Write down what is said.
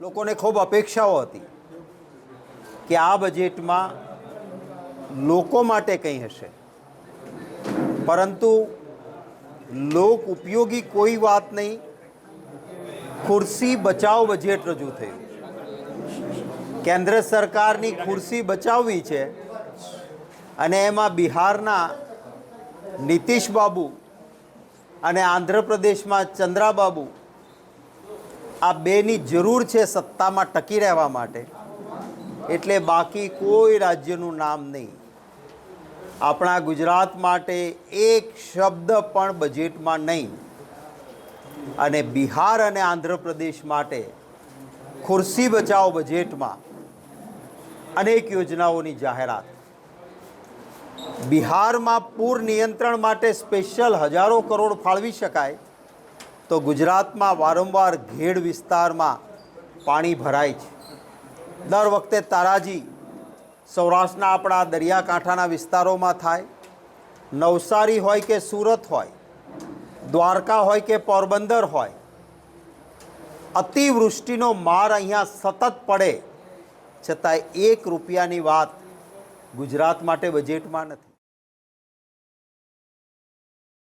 લોકોને ખૂબ અપેક્ષાઓ હતી કે આ બજેટમાં લોકો માટે કંઈ હશે, પરંતુ લોક ઉપયોગી કોઈ વાત નહીં, ખુરશી બચાવ બજેટ રજૂ થયું। કેન્દ્ર સરકારની ખુરશી બચાવવી છે અને એમાં બિહારના નીતિશ બાબુ અને આંધ્રપ્રદેશમાં ચંદ્રાબાબુ આ બેની જરૂર છે સત્તામાં ટકી રહેવા માટે, એટલે બાકી કોઈ રાજ્યનું નામ નહીં। આપણા ગુજરાત માટે એક શબ્દ પણ બજેટમાં નહીં, અને બિહાર અને આંધ્રપ્રદેશ માટે ખુરશી બચાવ બજેટમાં અનેક યોજનાઓની જાહેરાત। બિહારમાં પૂર નિયંત્રણ માટે સ્પેશિયલ હજારો કરોડ ફાળવી શકાય, તો ગુજરાતમાં વારંવાર ઘેડ વિસ્તારમાં પાણી ભરાય છે। દર વખતે તારાજી સૌરાષ્ટ્રના આપણા દરિયાકાંઠાના વિસ્તારોમાં થાય, નવસારી હોય કે સુરત હોય, દ્વારકા હોય કે પોરબંદર હોય, અતિવૃષ્ટિનો માર અહીંયા સતત પડે, છતાં ₹1ની વાત ગુજરાત માટે બજેટમાં નથી।